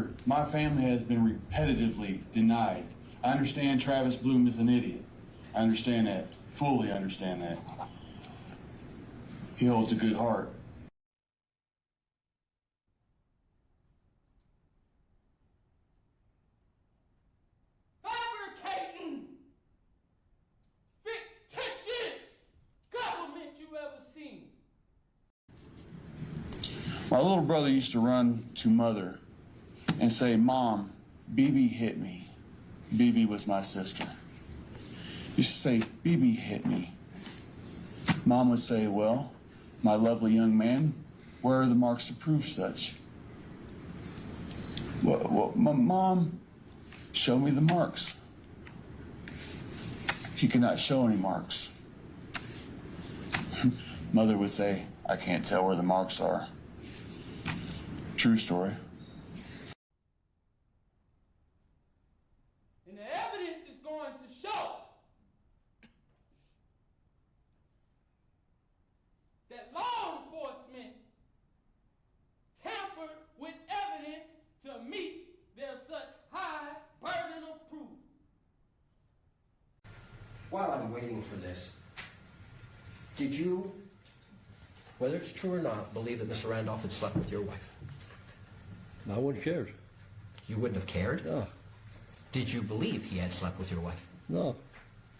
murder, my family has been repetitively denied. I understand Travis Bloom is an idiot. I understand that, fully understand that. He holds a good heart. Fabricating fictitious government you ever seen. My little brother used to run to mother and say, "Mom, BB hit me." BB was my sister. He used to say, "BB hit me." Mom would say, "Well, my lovely young man, where are the marks to prove such?" Well, my mom, show me the marks. He could not show any marks. Mother would say, "I can't tell where the marks are." True story. And the evidence is going to show that law enforcement tampered with evidence to meet their such high burden of proof. While I'm waiting for this, did you, whether it's true or not, believe that Mr. Randolph had slept with your wife? I wouldn't care. You wouldn't have cared? No. Did you believe he had slept with your wife? No.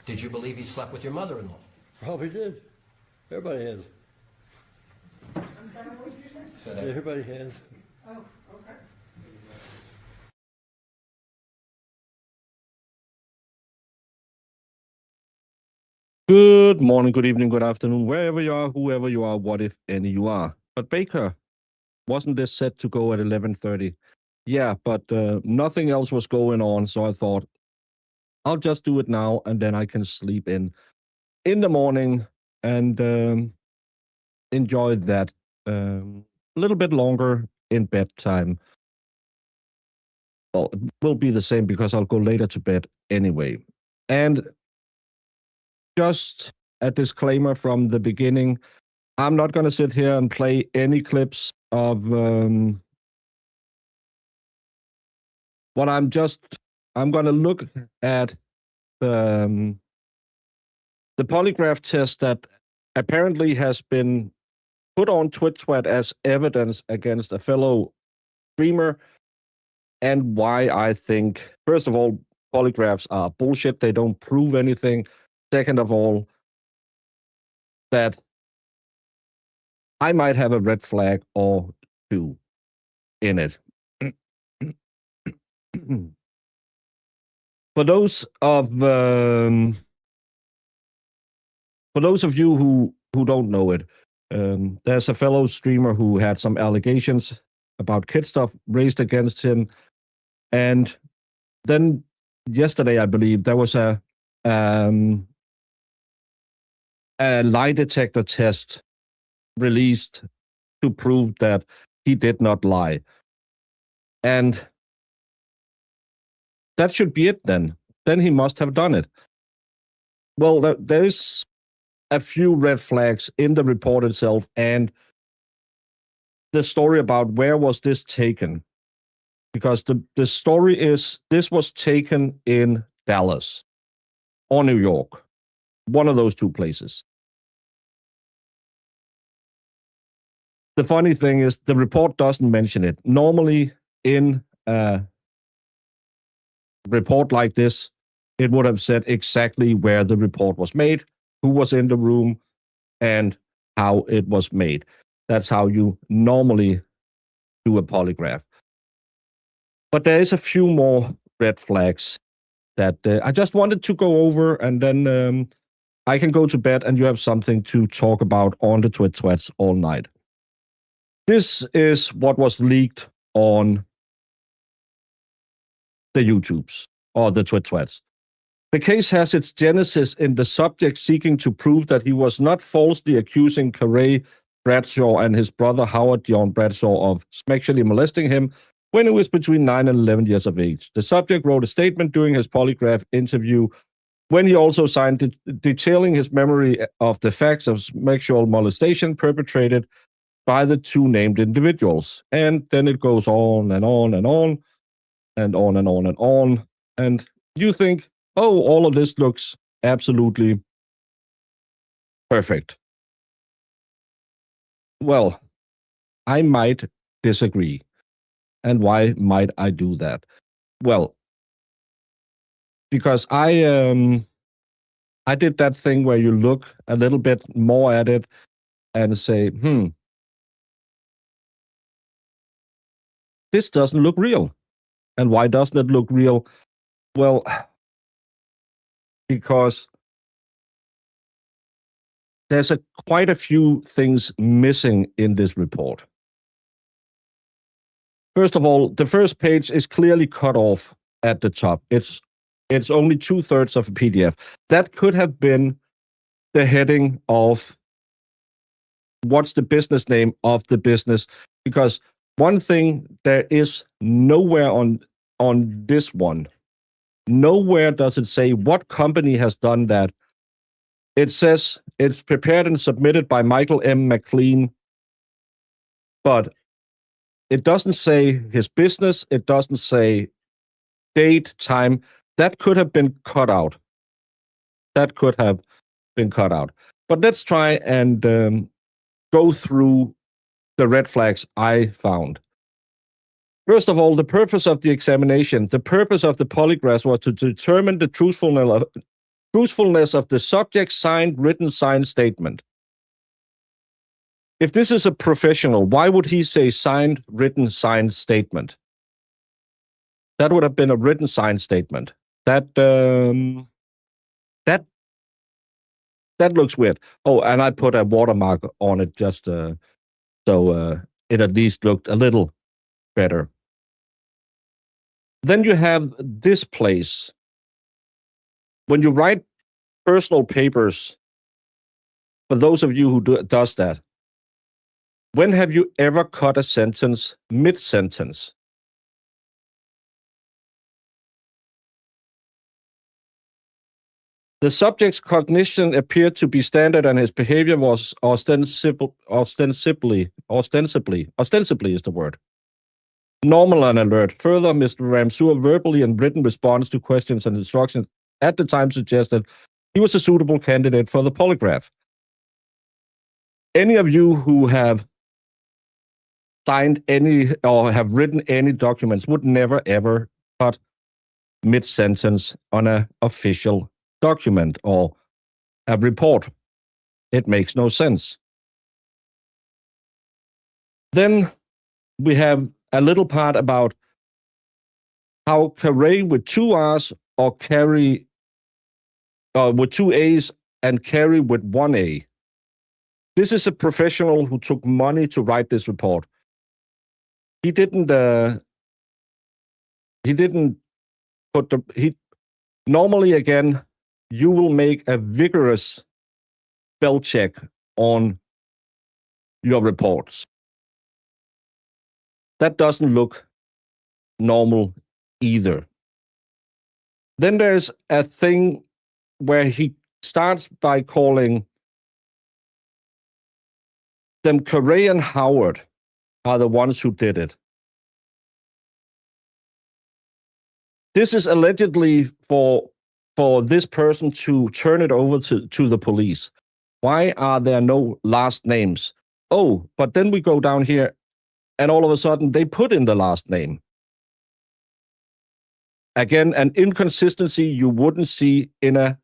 Did you believe he slept with your mother-in-law? Probably did. Everybody has. I'm sorry, what did you say? So that Everybody has. Oh, okay. Good morning, good evening, good afternoon, wherever you are, whoever you are, what if any you are. But Baker, wasn't this set to go at 11:30? Yeah, but nothing else was going on, so I thought, I'll just do it now, and then I can sleep in the morning and enjoy that a little bit longer in bedtime. Well, it will be the same because I'll go later to bed anyway. And just a disclaimer from the beginning, I'm not going to sit here and play any clips of what I'm going to look at the polygraph test that apparently has been put on TwitSweat as evidence against a fellow streamer, and why I think, first of all, polygraphs are bullshit. They don't prove anything. Second of all, that I might have a red flag or two in it. For those of you who don't know it, there's a fellow streamer who had some allegations about kid stuff raised against him, and then yesterday, I believe, there was a lie detector test released to prove that he did not lie. And that should be it then. Then he must have done it. Well, there's a few red flags in the report itself and the story about where was this taken. Because the story is this was taken in Dallas or New York. One of those two places. The funny thing is the report doesn't mention it. Normally in a report like this, it would have said exactly where the report was made, who was in the room, and how it was made. That's how you normally do a polygraph. But there is a few more red flags that I just wanted to go over, and then I can go to bed and you have something to talk about on the TwitSweats all night. This is what was leaked on the YouTubes or the TwitSweats. The case has its genesis in the subject seeking to prove that he was not falsely accusing Carey Bradshaw and his brother Howard John Bradshaw of sexually molesting him when he was between 9 and 11 years of age. The subject wrote a statement during his polygraph interview when he also signed detailing his memory of the facts of sexual molestation perpetrated by the two named individuals. And then it goes on and on and on. and on and on and on. And you think, oh, all of this looks absolutely perfect. Well, I might disagree. And why might I do that? Well, because I did that thing where you look a little bit more at it and say, this doesn't look real. And why doesn't it look real? Well, because there's quite a few things missing in this report. First of all, the first page is clearly cut off at the top. It's only 2/3 of a PDF. That could have been the heading of what's the business name of the business, because one thing there is nowhere on this one, nowhere does it say what company has done that. It says it's prepared and submitted by Michael M. McLean, but it doesn't say his business. It doesn't say date, time. That could have been cut out. That could have been cut out. But let's try and go through the red flags I found. First of all, the purpose of the examination, the purpose of the polygraphs was to determine the truthfulness of the subject's signed, written, signed statement. If this is a professional, why would he say signed, written, signed statement? That would have been a written, signed statement. That looks weird. Oh, and I put a watermark on it just so it at least looked a little better. Then you have this place. When you write personal papers, for those of you who does that, when have you ever cut a sentence mid-sentence? The subject's cognition appeared to be standard and his behavior was ostensibly is the word, normal and alert. Further, Mr. Ramsur verbally and written response to questions and instructions at the time suggested he was a suitable candidate for the polygraph. Any of you who have signed any or have written any documents would never ever cut mid-sentence on an official document or a report. It makes no sense. Then we have a little part about how Carey with 2 R's or Carey with 2 A's and Carey with 1 A. This is a professional who took money to write this report. He didn't put normally, again, you will make a vigorous spell check on your reports. That doesn't look normal either. Then there's a thing where he starts by calling them Carey and Howard are the ones who did it. This is allegedly for this person to turn it over to the police. Why are there no last names? Oh, but then we go down here and all of a sudden they put in the last name. Again, an inconsistency you wouldn't see in a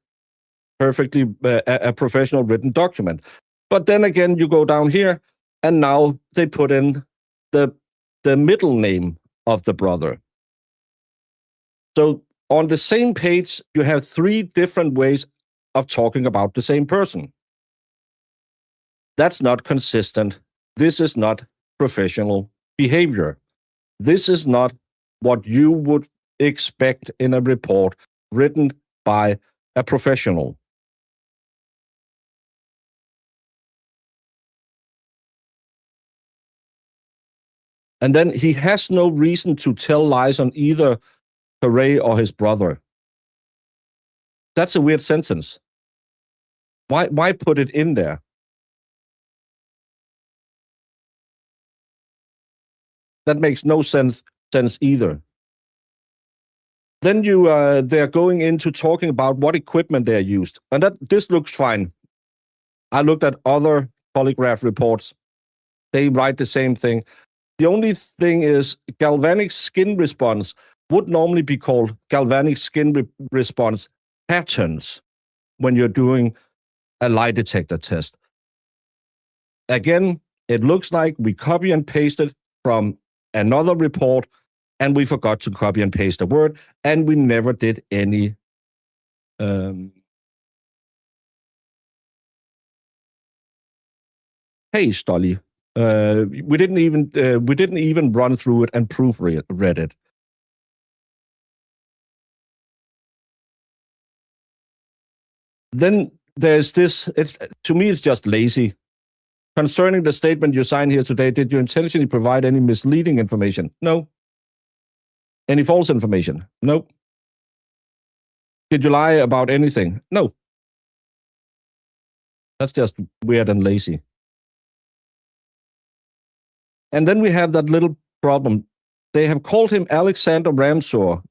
perfectly a professional written document. But then again, you go down here and now they put in the middle name of the brother. So on the same page, you have 3 different ways of talking about the same person. That's not consistent. This is not professional behavior. This is not what you would expect in a report written by a professional. And then he has no reason to tell lies on either Carey or his brother. That's a weird sentence. Why put it in there? That makes no sense either. Then they're going into talking about what equipment they're used, and this looks fine. I looked at other polygraph reports. They write the same thing. The only thing is galvanic skin response would normally be called galvanic skin response patterns when you're doing a lie detector test. Again, it looks like we copy and pasted from another report, and we forgot to copy and paste a word, and we never did any paste, Ollie. We didn't even run through it and proofread it. Then there's this. To me, it's just lazy. Concerning the statement you signed here today, did you intentionally provide any misleading information? No. Any false information? No. Did you lie about anything? No. That's just weird and lazy. And then we have that little problem. They have called him Alexander Ramsor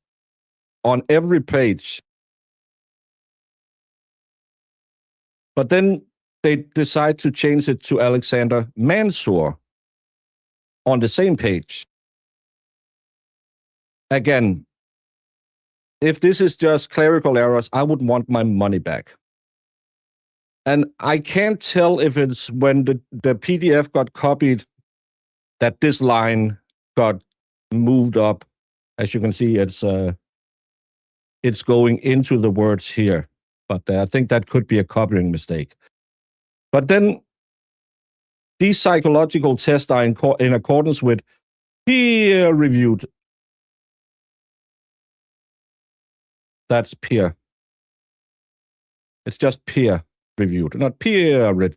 on every page. But then they decide to change it to Alexander Mansour on the same page. Again, if this is just clerical errors, I would want my money back. And I can't tell if it's when the PDF got copied that this line got moved up. As you can see, it's going into the words here. But I think that could be a copying mistake. But then these psychological tests are in accordance with peer-reviewed. That's peer. It's just peer-reviewed, not peer-read.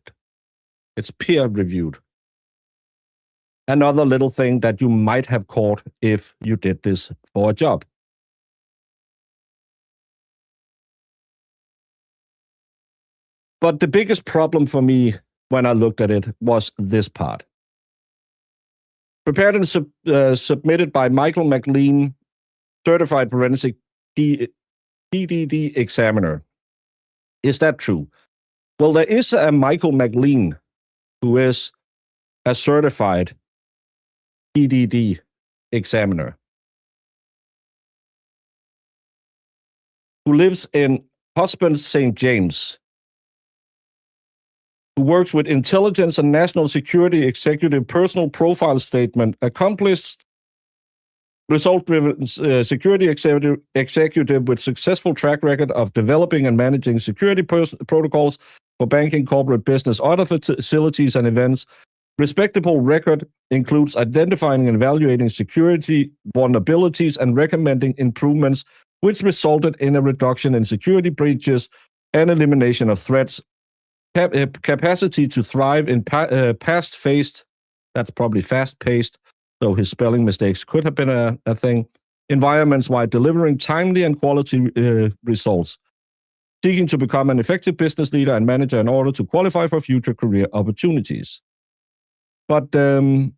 It's peer-reviewed. Another little thing that you might have caught if you did this for a job. But the biggest problem for me when I looked at it was this part. Prepared and submitted by Michael McLean, certified forensic PDD examiner. Is that true? Well, there is a Michael McLean who is a certified PDD examiner who lives in Husband St. James, who works with intelligence and national security executive personal profile statement, accomplished result-driven security executive with successful track record of developing and managing security protocols for banking, corporate business, other facilities and events. Respectable record includes identifying and evaluating security vulnerabilities and recommending improvements, which resulted in a reduction in security breaches and elimination of threats. Capacity to thrive in fast-paced, that's probably fast-paced, so his spelling mistakes could have been a thing, environments while delivering timely and quality results, seeking to become an effective business leader and manager in order to qualify for future career opportunities. But didn't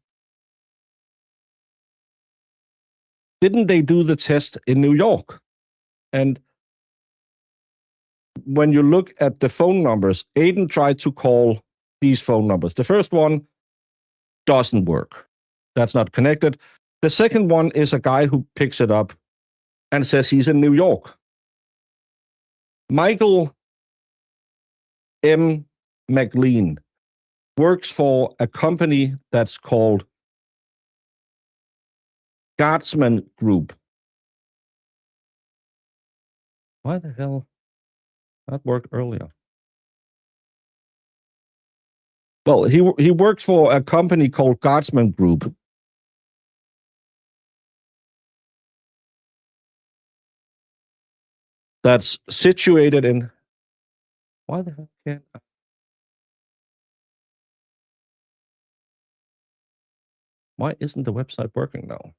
they do the test in New York? And when you look at the phone numbers, Aiden tried to call these phone numbers. The first one doesn't work. That's not connected. The second one is a guy who picks it up and says he's in New York. Michael M. McLean works for a company that's called Guardsman Group. Why the hell? That worked earlier. Well, he works for a company called Guardsman Group. That's situated in. Why the hell can't I? Why isn't the website working now?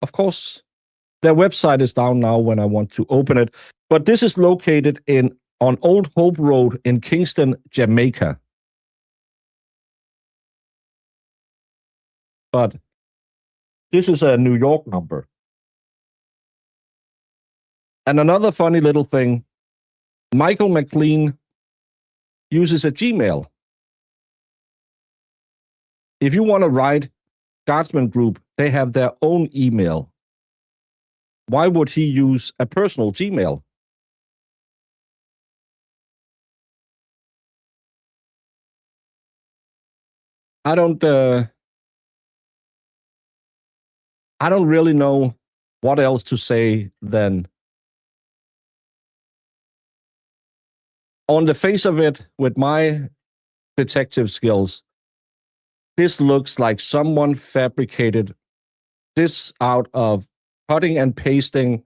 Of course, their website is down now when I want to open it, but this is located on Old Hope Road in Kingston, Jamaica. But this is a New York number. And another funny little thing, Michael McLean uses a Gmail. If you want to write Guardsman Group, they have their own email. Why would he use a personal Gmail? I don't really know what else to say than on the face of it, with my detective skills, this looks like someone fabricated this out of cutting and pasting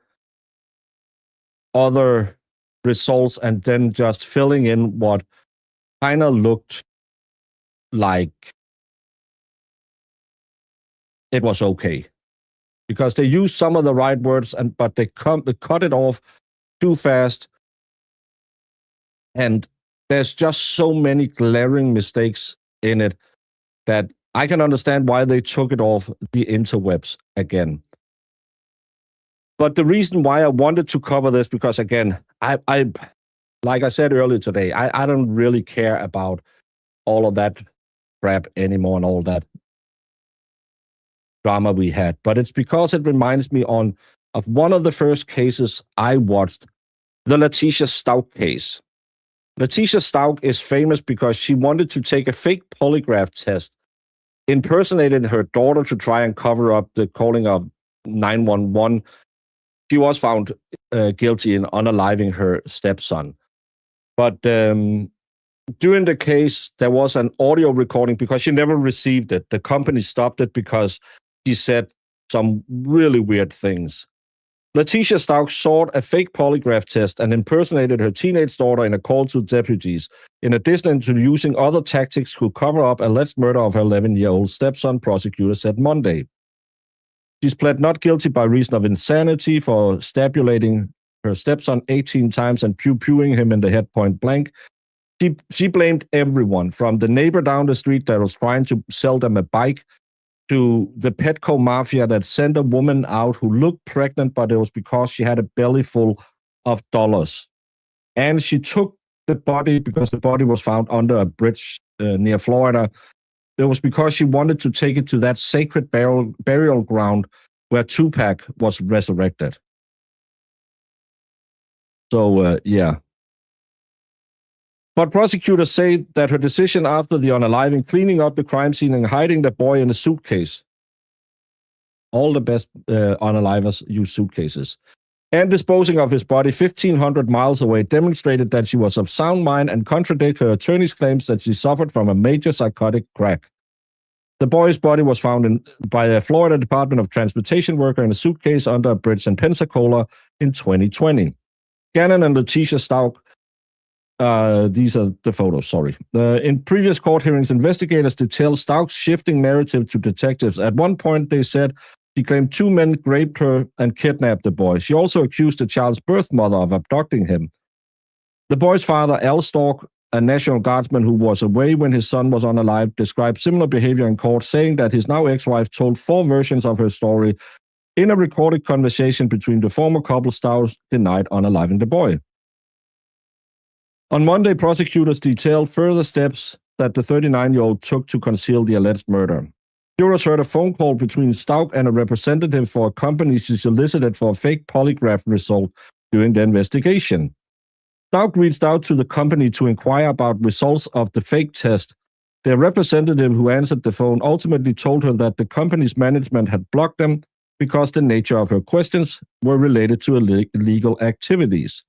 other results and then just filling in what kind of looked like it was okay. Because they used some of the right words, but they cut it off too fast. And there's just so many glaring mistakes in it that I can understand why they took it off the interwebs again. But the reason why I wanted to cover this, because again, I like I said earlier today, I don't really care about all of that crap anymore and all that drama we had. But it's because it reminds me of one of the first cases I watched, the Letitia Stout case. Letitia Stout is famous because she wanted to take a fake polygraph test, impersonated her daughter to try and cover up the calling of 911. She was found guilty in unaliving her stepson. But during the case, there was an audio recording because she never received it. The company stopped it because she said some really weird things. Letitia Stout sought a fake polygraph test and impersonated her teenage daughter in a call to deputies, in addition to using other tactics to cover up alleged murder of her 11-year-old stepson, prosecutor said Monday. She's pled not guilty by reason of insanity for stabulating her stepson 18 times and pew-pewing him in the head point blank. She blamed everyone, from the neighbor down the street that was trying to sell them a bike to the Petco mafia that sent a woman out who looked pregnant, but it was because she had a belly full of dollars. And she took the body, because the body was found under a bridge near Florida. It was because she wanted to take it to that sacred burial ground where Tupac was resurrected. So, yeah. But prosecutors say that her decision after the unaliving, cleaning up the crime scene and hiding the boy in a suitcase, all the best unalivers use suitcases, and disposing of his body 1,500 miles away demonstrated that she was of sound mind and contradict her attorney's claims that she suffered from a major psychotic crack. The boy's body was found by a Florida Department of Transportation worker in a suitcase under a bridge in Pensacola in 2020. Gannon and Letitia Stout, these are the photos, sorry. In previous court hearings, investigators detailed Stout's shifting narrative to detectives. At one point, they said she claimed 2 men raped her and kidnapped the boy. She also accused the child's birth mother of abducting him. The boy's father, Al Stork, a National Guardsman who was away when his son was unalive, described similar behavior in court, saying that his now ex-wife told 4 versions of her story in a recorded conversation between the former couple. Stout denied unaliving the boy. On Monday, prosecutors detailed further steps that the 39-year-old took to conceal the alleged murder. Jurors heard a phone call between Stout and a representative for a company she solicited for a fake polygraph result during the investigation. Stout reached out to the company to inquire about results of the fake test. The representative who answered the phone ultimately told her that the company's management had blocked them because the nature of her questions were related to illegal activities.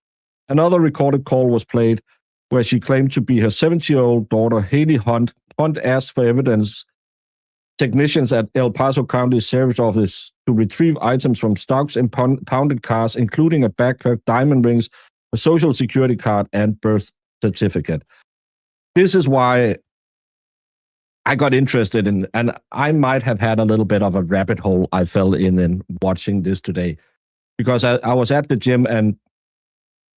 Another recorded call was played where she claimed to be her 70-year-old daughter, Haley Hunt. Hunt asked for evidence technicians at El Paso County Sheriff's Office to retrieve items from Stout's impounded cars, including a backpack, diamond rings, a social security card, and birth certificate. This is why I got interested in, and I might have had a little bit of a rabbit hole I fell in watching this today, because I was at the gym and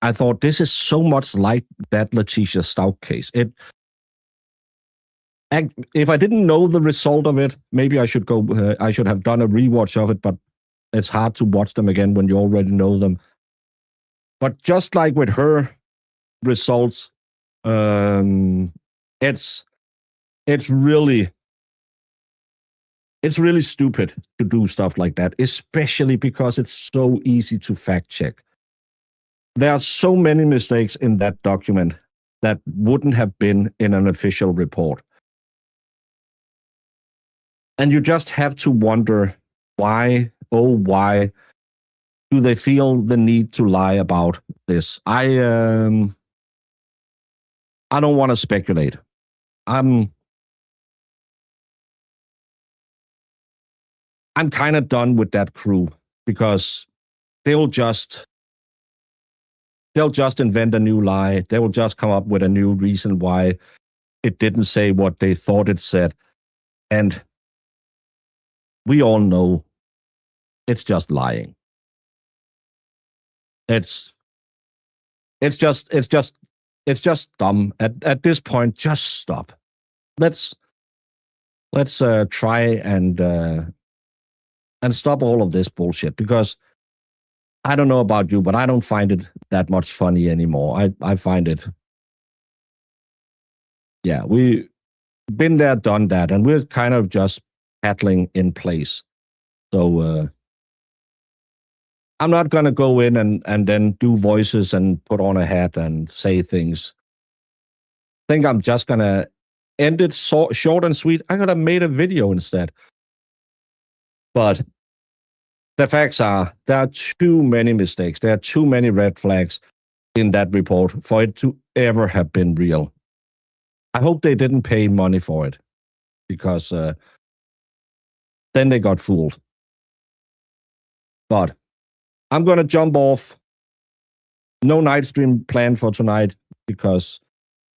I thought, this is so much like that Letitia Stout case. If I didn't know the result of it, maybe I should I should have done a rewatch of it, but it's hard to watch them again when you already know them. But just like with her results, it's really stupid to do stuff like that, especially because it's so easy to fact check. There are so many mistakes in that document that wouldn't have been in an official report. And you just have to wonder why, oh, why do they feel the need to lie about this? I don't want to speculate. I'm kind of done with that crew because they'll just invent a new lie. They will just come up with a new reason why it didn't say what they thought it said. And we all know it's just lying. It's just dumb. At this point, just stop. Let's try and stop all of this bullshit, because I don't know about you, but I don't find it that much funny anymore. I find it, yeah, we been there, done that, and we're kind of just paddling in place. So I'm not going to go in and then do voices and put on a hat and say things. I think I'm just going to end it short and sweet. I could have made a video instead. But the facts are, there are too many mistakes. There are too many red flags in that report for it to ever have been real. I hope they didn't pay money for it, because then they got fooled. But I'm going to jump off. No night stream planned for tonight, because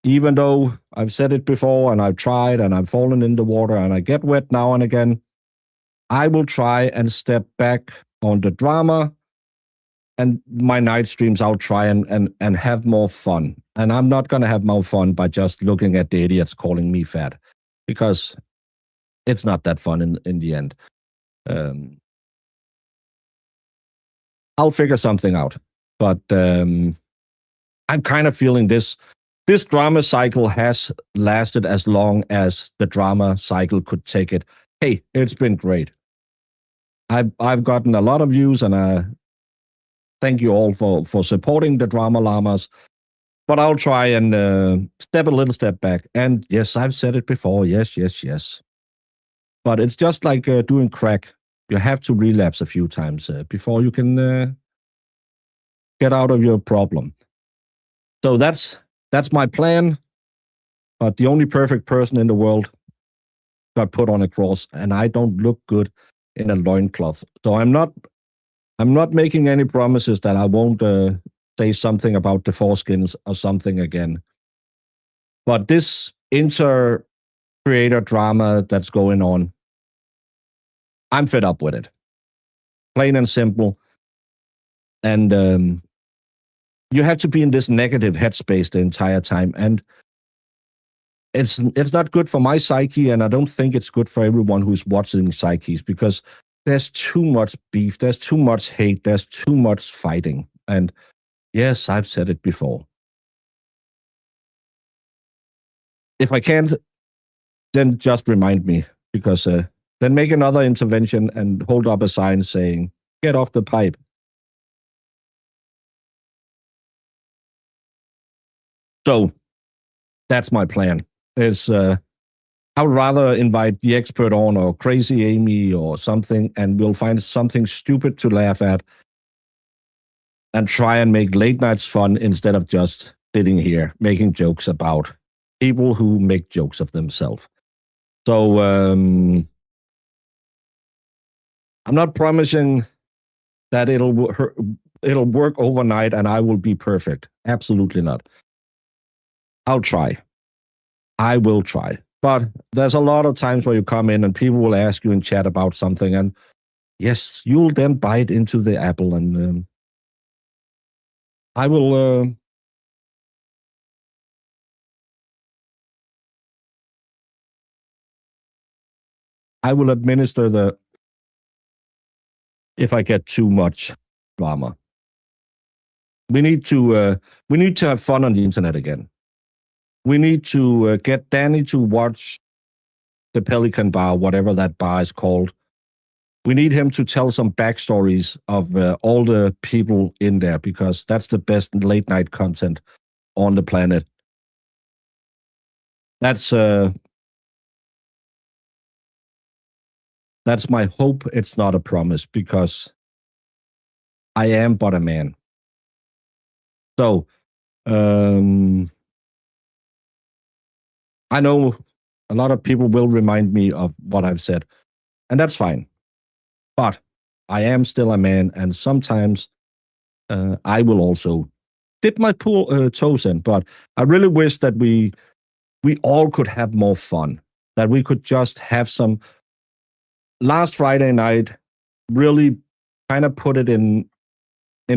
even though I've said it before and I've tried and I've fallen in the water and I get wet now and again, I will try and step back on the drama, and my night streams I'll try and have more fun. And I'm not going to have more fun by just looking at the idiots calling me fat, because it's not that fun in the end. I'll figure something out. But I'm kind of feeling this drama cycle has lasted as long as the drama cycle could take it. Hey, it's been great. I've gotten a lot of views, and thank you all for supporting the Drama Llamas. But I'll try and step a little step back. And yes, I've said it before. Yes. But it's just like doing crack. You have to relapse a few times before you can get out of your problem. So that's my plan. But the only perfect person in the world got put on a cross, and I don't look good in a loincloth. So I'm not making any promises that I won't say something about the foreskins or something again. But this inter-creator drama that's going on, I'm fed up with it. Plain and simple. And you have to be in this negative headspace the entire time. And it's not good for my psyche, and I don't think it's good for everyone who's watching psyches, because there's too much beef, there's too much hate, there's too much fighting. And yes, I've said it before. If I can't, then just remind me, because then make another intervention and hold up a sign saying, "Get off the pipe." So that's my plan. I'd rather invite the expert on, or Crazy Amy or something, and we'll find something stupid to laugh at and try and make late nights fun, instead of just sitting here making jokes about people who make jokes of themselves. So I'm not promising that it'll work overnight and I will be perfect. Absolutely not. I'll try. I will try. But there's a lot of times where you come in and people will ask you in chat about something, and yes, you'll then bite into the apple, and I will administer if I get too much drama. We need to have fun on the internet again. We need to get Danny to watch the Pelican Bar, whatever that bar is called. We need him to tell some backstories of all the people in there, because that's the best late night content on the planet. That's my hope. It's not a promise, because I am but a man. So, I know a lot of people will remind me of what I've said, and that's fine. But I am still a man, and sometimes I will also dip my toes in. But I really wish that we all could have more fun, that we could just have some. Last Friday night really kind of put it in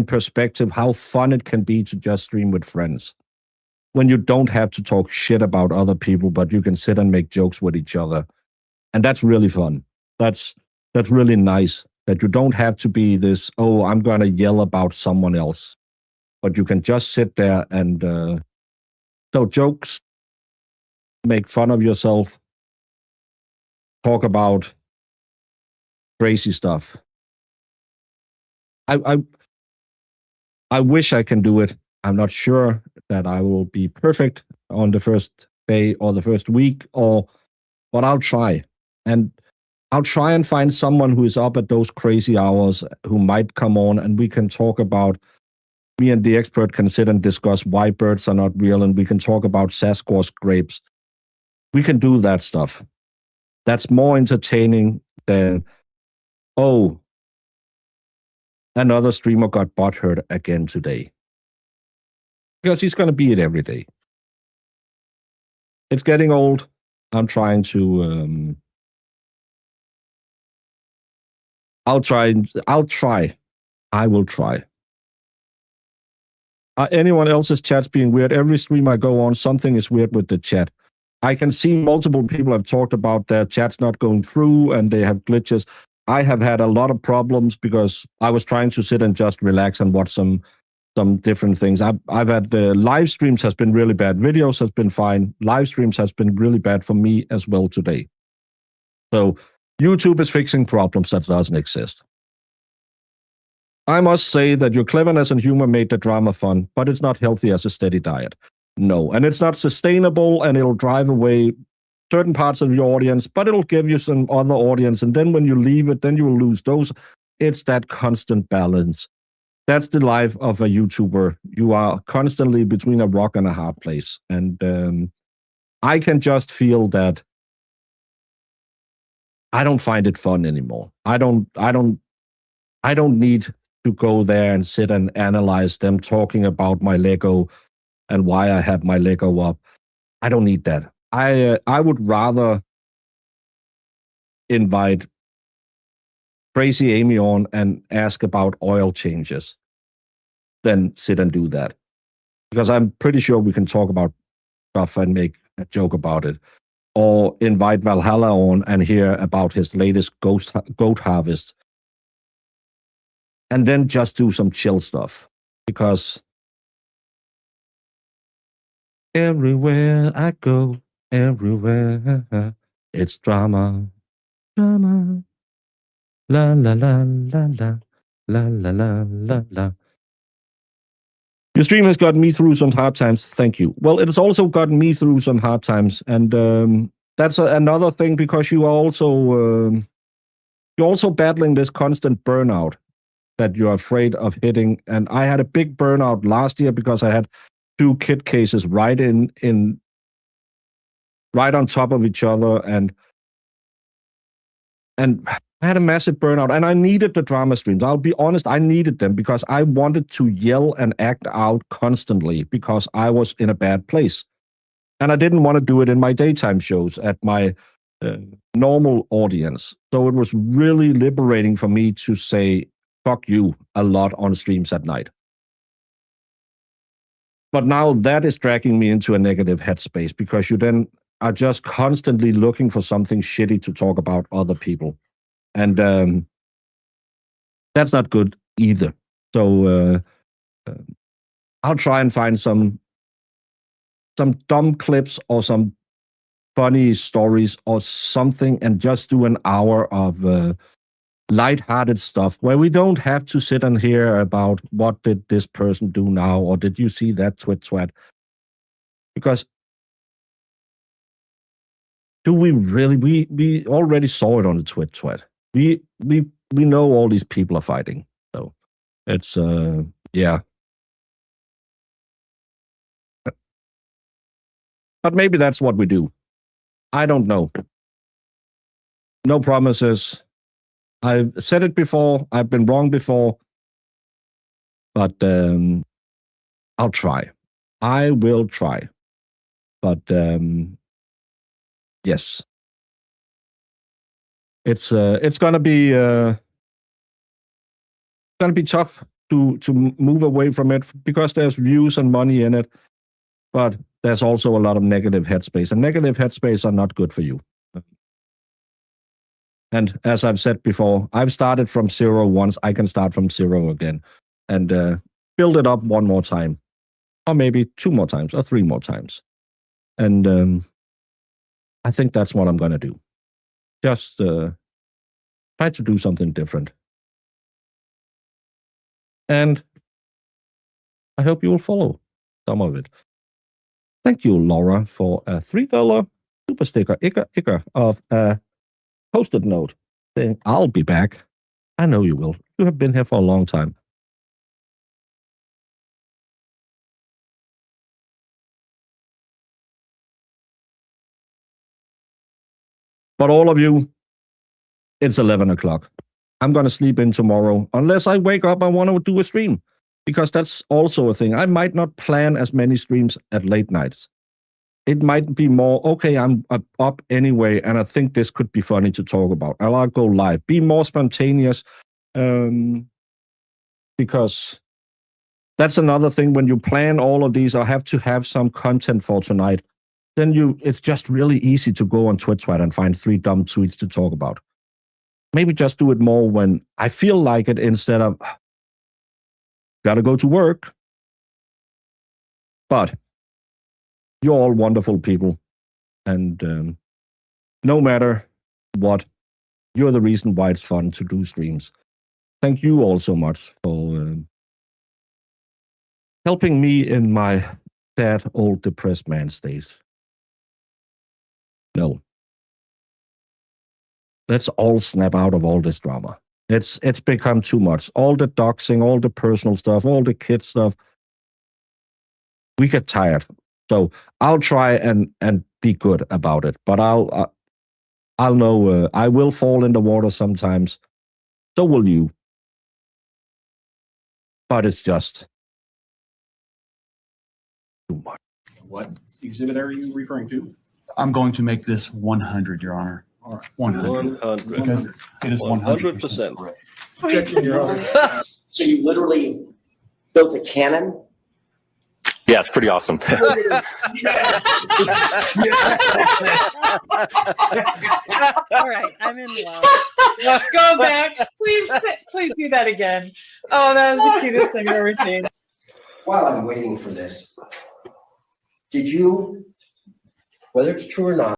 perspective how fun it can be to just stream with friends, when you don't have to talk shit about other people, but you can sit and make jokes with each other. And that's really fun. That's really nice, that you don't have to be this, oh, I'm going to yell about someone else, but you can just sit there and tell jokes, make fun of yourself, talk about crazy stuff. I wish I can do it. I'm not sure that I will be perfect on the first day or the first week, but I'll try. And I'll try and find someone who is up at those crazy hours who might come on, and we can talk about, me and the expert can sit and discuss why birds are not real, and we can talk about Sasquatch grapes. We can do that stuff. That's more entertaining than, oh, another streamer got butthurt again today. Because he's going to be it every day. It's getting old. I'm trying to... I'll try. I will try. Anyone else's chats being weird? Every stream I go on, something is weird with the chat. I can see multiple people have talked about their chats not going through and they have glitches. I have had a lot of problems because I was trying to sit and just relax and watch some different things. I've had the live streams has been really bad. Videos has been fine. Live streams has been really bad for me as well today. So YouTube is fixing problems that doesn't exist. I must say that your cleverness and humor made the drama fun, but it's not healthy as a steady diet. No, and it's not sustainable, and it'll drive away certain parts of your audience, but it'll give you some other audience, and then when you leave it, then you will lose those. It's that constant balance. That's the life of a YouTuber. You are constantly between a rock and a hard place, and I can just feel that I don't find it fun anymore. I don't need to go there and sit and analyze them talking about my Lego and why I have my Lego up. I don't need that. I would rather invite Crazy Amy on and ask about oil changes than sit and do that. Because I'm pretty sure we can talk about stuff and make a joke about it. Or invite Valhalla on and hear about his latest goat harvest. And then just do some chill stuff. Because everywhere I go, everywhere, it's drama, drama. La la la la la, la la la la la. Your stream has gotten me through some hard times. Thank you. Well, it has also gotten me through some hard times, and that's another thing, because you are also you're also battling this constant burnout that you're afraid of hitting. And I had a big burnout last year because I had 2 kid cases right on top of each other, and I had a massive burnout, and I needed the drama streams. I'll be honest, I needed them because I wanted to yell and act out constantly because I was in a bad place. And I didn't want to do it in my daytime shows at my normal audience. So it was really liberating for me to say, fuck you, a lot on streams at night. But now that is dragging me into a negative headspace, because you then are just constantly looking for something shitty to talk about other people. And that's not good either. So I'll try and find some dumb clips or some funny stories or something, and just do an hour of lighthearted stuff where we don't have to sit and hear about what did this person do now, or did you see that twat? Because do we really? We already saw it on the twat. We know all these people are fighting, so it's yeah. But maybe that's what we do. I don't know. No promises. I've said it before. I've been wrong before. But I'll try. I will try. But yes, it's gonna be tough to move away from it, because there's views and money in it. But there's also a lot of negative headspace, and negative headspace are not good for you. And as I've said before, I've started from 0 once. I can start from 0 again and build it up one more time, or maybe 2 more times, or 3 more times. And I think that's what I'm going to do. Just try to do something different. And I hope you will follow some of it. Thank you, Laura, for a $3 super sticker of a Post-it note saying, I'll be back. I know you will. You have been here for a long time. But all of you, it's 11 o'clock. I'm going to sleep in tomorrow, unless I wake up and want to do a stream, because that's also a thing. I might not plan as many streams at late nights. It might be more, okay, I'm up anyway, and I think this could be funny to talk about. I'll go live. Be more spontaneous, because that's another thing. When you plan all of these, I have to have some content for tonight, then it's just really easy to go on Twitter and find 3 dumb tweets to talk about. Maybe just do it more when I feel like it, instead of, gotta go to work. But you're all wonderful people, and no matter what, you're the reason why it's fun to do streams. Thank you all so much for helping me in my sad old depressed man state. No. Let's all snap out of all this drama. It's become too much. All the doxing, all the personal stuff, all the kid stuff. We get tired. So I'll try and be good about it, but I'll know I will fall in the water sometimes. So will you. But it's just too much. What exhibit are you referring to? I'm going to make this 100, Your Honor. All right. 100. 100. Because it is 100% 100%. correct. So you literally built a cannon? Yeah, it's pretty awesome. All right, I'm in love. Go back. Please do that again. Oh, that was the cutest thing I've ever seen. While I'm waiting for this, did you, whether it's true or not,